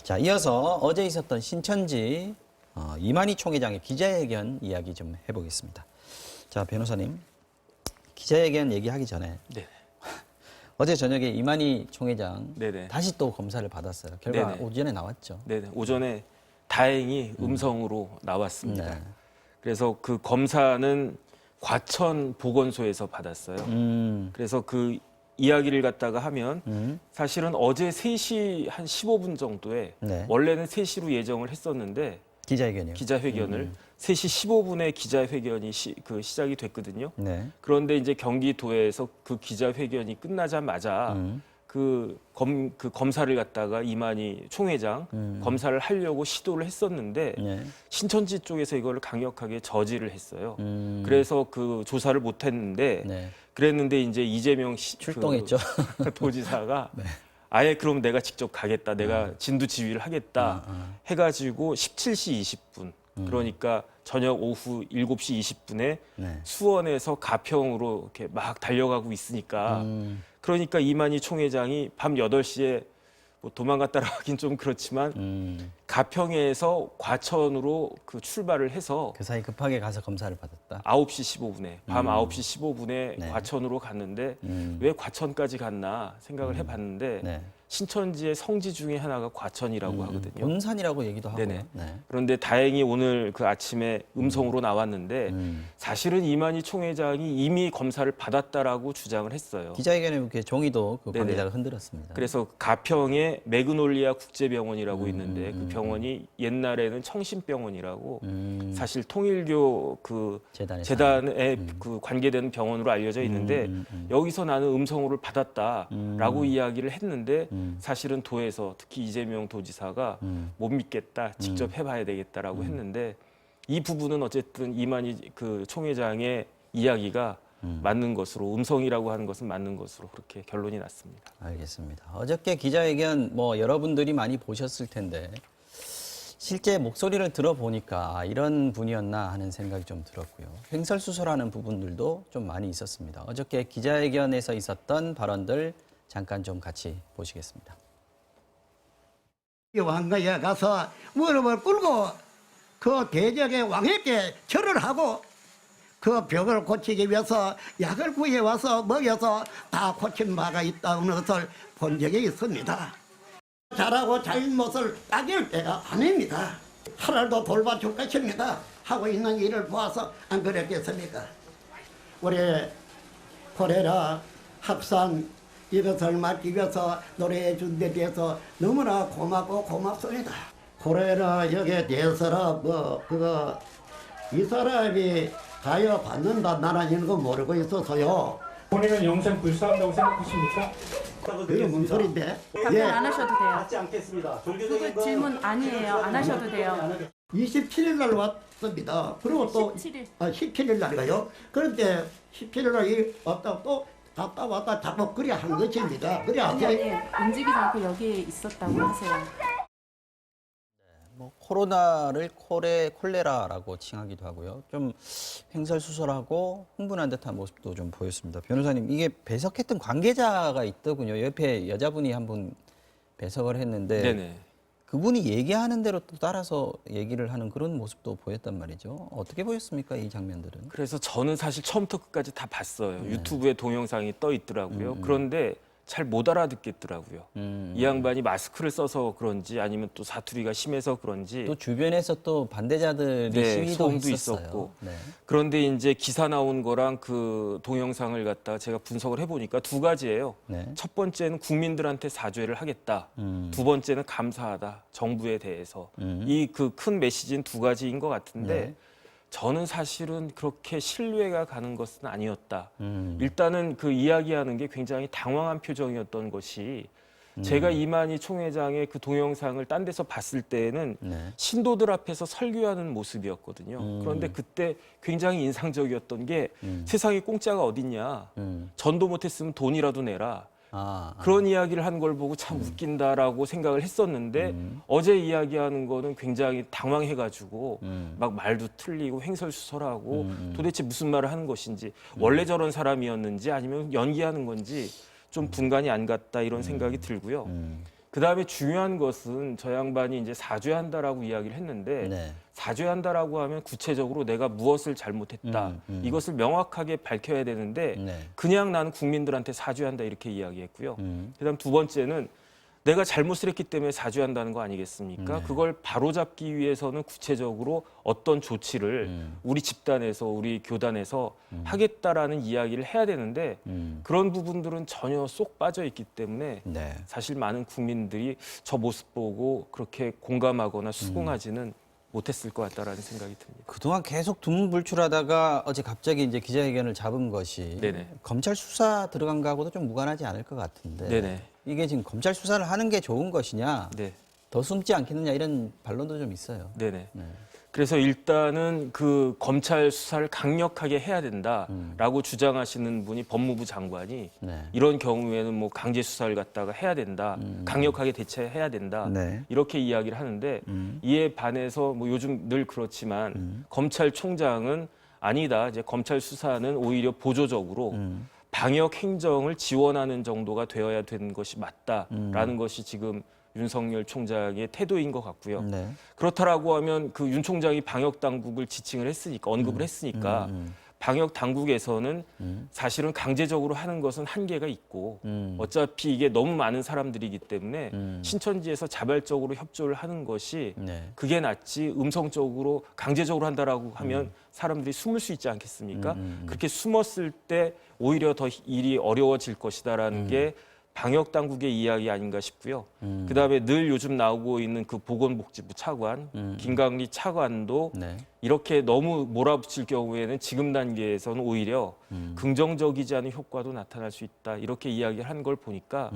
자, 이어서 어제 있었던 신천지 이만희 총회장의 기자회견 이야기 좀 해보겠습니다. 자, 변호사님, 기자회견 얘기하기 전에 네. 어제 저녁에 이만희 총회장 네네. 다시 또 검사를 받았어요. 결과 네네. 오전에 나왔죠. 네네. 오전에 다행히 음성으로 나왔습니다. 네. 그래서 그 검사는 과천 보건소에서 받았어요. 그래서 그 이야기를 갖다가 하면 사실은 어제 3시 한 15분 정도에 네. 원래는 3시로 예정을 했었는데 기자회견이요. 기자회견을 3시 15분에 기자회견이 시작이 됐거든요. 네. 그런데 이제 경기도에서 그 기자회견이 끝나자마자 그 검사를 갖다가 이만희 총회장 검사를 하려고 시도를 했었는데 네. 신천지 쪽에서 이걸 강력하게 저지를 했어요. 그래서 그 조사를 못 했는데 네. 그랬는데 이제 이재명 출동했죠. 그 도지사가 아예 그럼 내가 직접 가겠다. 내가 진두지휘를 하겠다. 해가지고 17시 20분 그러니까 저녁 오후 7시 20분에 네. 수원에서 가평으로 이렇게 막 달려가고 있으니까 그러니까 이만희 총회장이 밤 8시에 뭐 도망갔다라 하긴 좀 그렇지만 가평에서 과천으로 그 출발을 해서 그 사이 급하게 가서 검사를 받았다. 9시 15분에 밤 9시 15분에 네. 과천으로 갔는데 왜 과천까지 갔나 생각을 해봤는데 네. 신천지의 성지 중에 하나가 과천이라고 하거든요. 본산이라고 얘기도 하고요. 네네. 네. 그런데 다행히 오늘 그 아침에 음성으로 나왔는데 사실은 이만희 총회장이 이미 검사를 받았다라고 주장을 했어요. 기자회견에 이렇게 종이도 그 네네. 관계자가 흔들었습니다. 그래서 가평에 매그놀리아 국제병원이라고 있는데 그 병원이 옛날에는 청신병원이라고 사실 통일교 그 재단의 재단에 그 관계되는 병원으로 알려져 있는데 여기서 나는 음성호를 받았다라고 이야기를 했는데 사실은 도에서 특히 이재명 도지사가 못 믿겠다, 직접 해봐야 되겠다라고 했는데 이 부분은 어쨌든 이만희 그 총회장의 이야기가 맞는 것으로 음성이라고 하는 것은 맞는 것으로 그렇게 결론이 났습니다. 알겠습니다. 어저께 기자회견 뭐 여러분들이 많이 보셨을 텐데 실제 목소리를 들어보니까 이런 분이었나 하는 생각이 좀 들었고요. 횡설수설하는 부분들도 좀 많이 있었습니다. 어저께 기자회견에서 있었던 발언들 잠깐 좀 같이 보시겠습니다. 왕가에 가서 무릎을 꿇고 그 대적의 왕에게 절을 하고 그 벽을 고치기 위해서 약을 구해와서 먹여서 다 고친 바가 있다는 것을 본 적이 있습니다. 잘하고 잘못을 따질 때가 아닙니다. 하늘도 돌봐줄 것입니다. 하고 있는 일을 보아서 안 그랬겠습니까? 우리 코레라 합산 이것을 맡기 위해서 노래해 준 데 대해서 너무나 고맙고 고맙습니다. 코레라 역에 대해서라 이 사람이 가여 받는다 나라는 거 모르고 있어서요. 본인은 영생 불사한다고 생각하십니까? 그게 뭔 소린데? 답변 안 하셔도 돼요. 받지 않겠습니다. 그거 질문 아니에요. 안 하셔도 돼요. 27일 날 왔습니다. 그리고 또 17일. 17일 날가요. 그런데 17일 날 왔다 또 갔다 왔다 자꾸 그래 한 것입니다. 그래 아니 하세요. 움직이지 않고 여기에 있었다고 하세요. 뭐 코로나를 콜레라라고 칭하기도 하고요. 좀 횡설수설하고 흥분한 듯한 모습도 좀 보였습니다. 변호사님, 이게 배석했던 관계자가 있더군요. 옆에 여자분이 한 분 배석을 했는데 네네. 그분이 얘기하는 대로 또 따라서 얘기를 하는 그런 모습도 보였단 말이죠. 어떻게 보였습니까, 이 장면들은? 그래서 저는 사실 처음부터 끝까지 다 봤어요. 유튜브에 동영상이 떠 있더라고요. 그런데 잘 못 알아듣겠더라고요. 이 양반이 마스크를 써서 그런지 아니면 또 사투리가 심해서 그런지 또 주변에서 또 반대자들이 네, 시위도 소음도 했었어요. 있었고. 네. 그런데 이제 기사 나온 거랑 그 동영상을 갖다가 제가 분석을 해보니까 두 가지예요. 네. 첫 번째는 국민들한테 사죄를 하겠다. 두 번째는 감사하다. 정부에 대해서. 이 그 큰 메시지는 두 가지인 것 같은데 네. 저는 사실은 그렇게 신뢰가 가는 것은 아니었다. 일단은 그 이야기하는 게 굉장히 당황한 표정이었던 것이 제가 이만희 총회장의 그 동영상을 딴 데서 봤을 때에는 네. 신도들 앞에서 설교하는 모습이었거든요. 그런데 그때 굉장히 인상적이었던 게 세상에 공짜가 어딨냐. 전도 못했으면 돈이라도 내라. 그런 이야기를 한 걸 보고 참 웃긴다라고 생각을 했었는데 어제 이야기하는 거는 굉장히 당황해가지고 막 말도 틀리고 횡설수설하고 도대체 무슨 말을 하는 것인지 원래 저런 사람이었는지 아니면 연기하는 건지 좀 분간이 안 갔다 이런 생각이 들고요. 그다음에 중요한 것은 저 양반이 이제 사죄한다라고 이야기를 했는데 네. 사죄한다라고 하면 구체적으로 내가 무엇을 잘못했다 이것을 명확하게 밝혀야 되는데 네. 그냥 나는 국민들한테 사죄한다 이렇게 이야기했고요. 그다음 두 번째는 내가 잘못을 했기 때문에 사죄한다는 거 아니겠습니까? 그걸 바로잡기 위해서는 구체적으로 어떤 조치를 우리 집단에서 우리 교단에서 하겠다라는 이야기를 해야 되는데 그런 부분들은 전혀 쏙 빠져 있기 때문에 네. 사실 많은 국민들이 저 모습 보고 그렇게 공감하거나 수긍하지는 못했을 것 같다라는 생각이 듭니다. 그동안 계속 두문불출하다가 어제 갑자기 이제 기자회견을 잡은 것이 네네. 검찰 수사 들어간 거하고도 좀 무관하지 않을 것 같은데 네네. 이게 지금 검찰 수사를 하는 게 좋은 것이냐 네. 더 숨지 않겠느냐 이런 반론도 좀 있어요. 네네. 그래서 일단은 그 검찰 수사를 강력하게 해야 된다라고 주장하시는 분이 법무부 장관이 네. 이런 경우에는 뭐 강제 수사를 갖다가 해야 된다, 강력하게 대처해야 된다 네. 이렇게 이야기를 하는데 이에 반해서 뭐 요즘 늘 그렇지만 검찰총장은 아니다. 이제 검찰 수사는 오히려 보조적으로 방역 행정을 지원하는 정도가 되어야 되는 것이 맞다라는 것이 지금 윤석열 총장의 태도인 것 같고요. 네. 그렇다라고 하면 그 윤 총장이 방역 당국을 지칭을 했으니까 언급을 했으니까 방역 당국에서는 사실은 강제적으로 하는 것은 한계가 있고 어차피 이게 너무 많은 사람들이기 때문에 신천지에서 자발적으로 협조를 하는 것이 네. 그게 낫지 음성적으로 강제적으로 한다라고 하면 사람들이 숨을 수 있지 않겠습니까? 그렇게 숨었을 때 오히려 더 일이 어려워질 것이다라는 게 방역 당국의 이야기 아닌가 싶고요. 그다음에 늘 요즘 나오고 있는 그 보건복지부 차관, 김강리 차관도 네. 이렇게 너무 몰아붙일 경우에는 지금 단계에서는 오히려 긍정적이지 않은 효과도 나타날 수 있다. 이렇게 이야기를 한 걸 보니까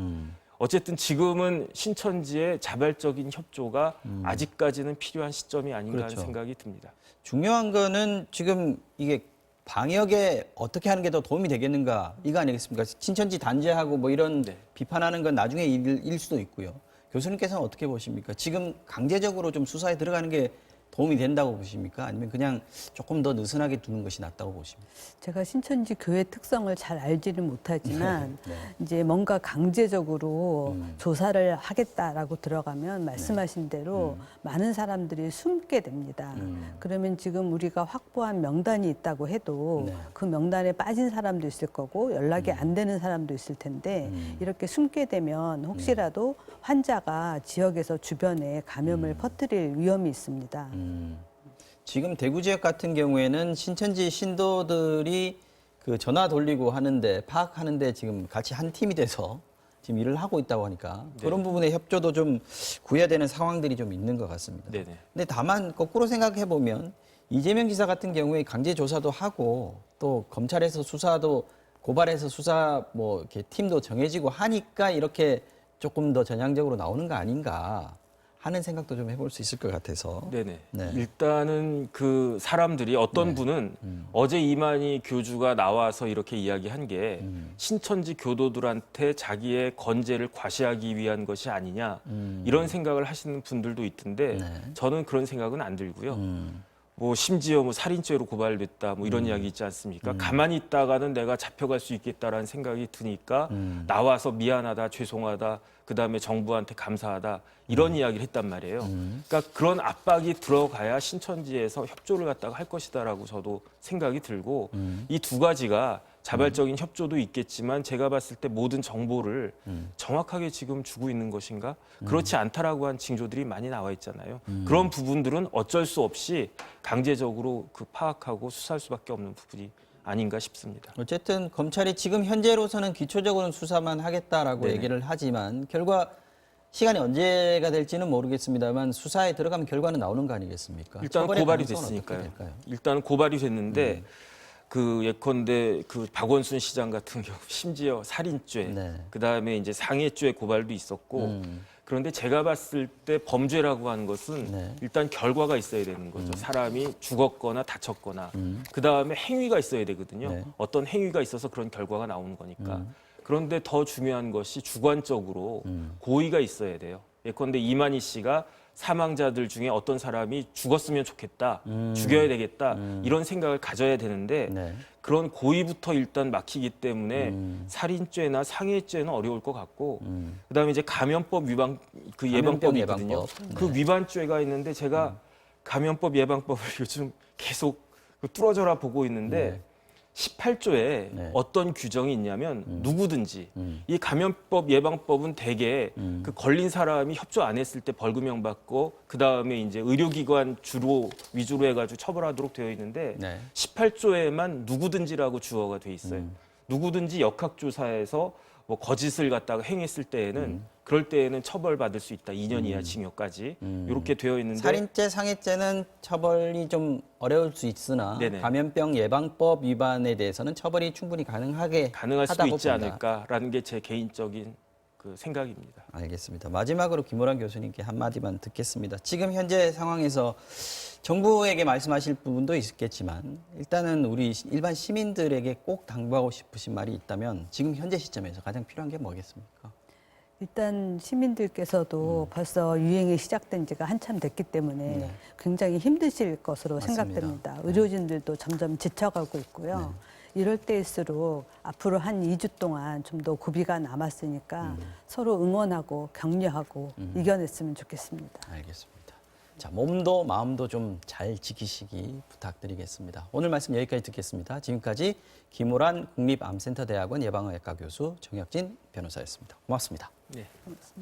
어쨌든 지금은 신천지의 자발적인 협조가 아직까지는 필요한 시점이 아닌가 그렇죠. 하는 생각이 듭니다. 중요한 거는 지금 이게 방역에 어떻게 하는 게 더 도움이 되겠는가 이거 아니겠습니까? 신천지 단죄하고 뭐 이런 네. 비판하는 건 나중에 일 수도 있고요. 교수님께서는 어떻게 보십니까? 지금 강제적으로 좀 수사에 들어가는 게 도움이 된다고 보십니까? 아니면 그냥 조금 더 느슨하게 두는 것이 낫다고 보십니까? 제가 신천지 교회 특성을 잘 알지는 못하지만 네. 이제 뭔가 강제적으로 조사를 하겠다라고 들어가면 말씀하신 대로 많은 사람들이 숨게 됩니다. 그러면 지금 우리가 확보한 명단이 있다고 해도 네. 그 명단에 빠진 사람도 있을 거고 연락이 안 되는 사람도 있을 텐데 이렇게 숨게 되면 혹시라도 환자가 지역에서 주변에 감염을 퍼뜨릴 위험이 있습니다. 지금 대구 지역 같은 경우에는 신천지 신도들이 그 전화 돌리고 하는데 파악하는데 지금 같이 한 팀이 돼서 지금 일을 하고 있다고 하니까 그런 부분의 협조도 좀 구해야 되는 상황들이 좀 있는 것 같습니다. 네네. 근데 다만 거꾸로 생각해 보면 이재명 지사 같은 경우에 강제 조사도 하고 또 검찰에서 수사도 고발해서 수사 뭐 이렇게 팀도 정해지고 하니까 이렇게 조금 더 전향적으로 나오는 거 아닌가 하는 생각도 좀 해볼 수 있을 것 같아서. 네네. 네. 일단은 그 사람들이 어떤 분은 어제 이만희 교주가 나와서 이렇게 이야기한 게 신천지 교도들한테 자기의 건재를 과시하기 위한 것이 아니냐 이런 생각을 하시는 분들도 있던데 네. 저는 그런 생각은 안 들고요. 뭐 심지어 뭐 살인죄로 고발됐다 뭐 이런 이야기 있지 않습니까? 가만히 있다가는 내가 잡혀갈 수 있겠다라는 생각이 드니까 나와서 미안하다, 죄송하다, 그다음에 정부한테 감사하다 이런 이야기를 했단 말이에요. 그러니까 그런 압박이 들어가야 신천지에서 협조를 갖다가 할 것이다라고 저도 생각이 들고 이 두 가지가 자발적인 협조도 있겠지만 제가 봤을 때 모든 정보를 정확하게 지금 주고 있는 것인가? 그렇지 않다라고 한 징조들이 많이 나와 있잖아요. 그런 부분들은 어쩔 수 없이 강제적으로 그 파악하고 수사할 수밖에 없는 부분이 아닌가 싶습니다. 어쨌든 검찰이 지금 현재로서는 기초적으로는 수사만 하겠다라고 네네. 얘기를 하지만 결과 시간이 언제가 될지는 모르겠습니다만 수사에 들어가면 결과는 나오는 거 아니겠습니까? 일단 처벌의 고발이 가능성은 어떻게 됐으니까요. 될까요? 일단 고발이 됐는데 그 예컨대 그 박원순 시장 같은 경우 심지어 살인죄, 네. 그다음에 이제 상해죄 고발도 있었고 그런데 제가 봤을 때 범죄라고 하는 것은 네. 일단 결과가 있어야 되는 거죠. 사람이 죽었거나 다쳤거나 그다음에 행위가 있어야 되거든요. 네. 어떤 행위가 있어서 그런 결과가 나오는 거니까. 그런데 더 중요한 것이 주관적으로 고의가 있어야 돼요. 예컨대 이만희 씨가 사망자들 중에 어떤 사람이 죽었으면 좋겠다, 죽여야 되겠다 이런 생각을 가져야 되는데 네. 그런 고의부터 일단 막히기 때문에 살인죄나 상해죄는 어려울 것 같고 그다음에 이제 감염법 위반 그 감염병 예방법이 있거든요. 예방법. 그 위반죄가 있는데 제가 감염법 예방법을 요즘 계속 뚫어져라 보고 있는데 18조에 네. 어떤 규정이 있냐면 누구든지 이 감염법 예방법은 대개 그 걸린 사람이 협조 안 했을 때 벌금형 받고 그 다음에 이제 의료기관 주로 위주로 해가지고 처벌하도록 되어 있는데 네. 18조에만 누구든지라고 주어가 돼 있어요. 누구든지 역학조사에서 뭐 거짓을 갖다가 행했을 때에는 그럴 때에는 처벌받을 수 있다. 2년 이하 징역까지 이렇게 되어 있는데 살인죄, 상해죄는 처벌이 좀 어려울 수 있으나 네네. 감염병 예방법 위반에 대해서는 처벌이 충분히 가능할 수도 수도 있지 않을까라는 게 제 개인적인 그 생각입니다. 알겠습니다. 마지막으로 김호란 교수님께 한마디만 듣겠습니다. 지금 현재 상황에서 정부에게 말씀하실 부분도 있겠지만 일단은 우리 일반 시민들에게 꼭 당부하고 싶으신 말이 있다면 지금 현재 시점에서 가장 필요한 게 뭐겠습니까? 일단 시민들께서도 벌써 유행이 시작된 지가 한참 됐기 때문에 네. 굉장히 힘드실 것으로 맞습니다. 생각됩니다. 의료진들도 점점 지쳐가고 있고요. 이럴 때일수록 앞으로 한 2주 동안 좀 더 고비가 남았으니까 서로 응원하고 격려하고 이겨냈으면 좋겠습니다. 알겠습니다. 자, 몸도 마음도 좀 잘 지키시기 부탁드리겠습니다. 오늘 말씀 여기까지 듣겠습니다. 지금까지 김호란 국립암센터대학원 예방의학과 교수 정혁진 변호사였습니다. 고맙습니다. 네. 고맙습니다.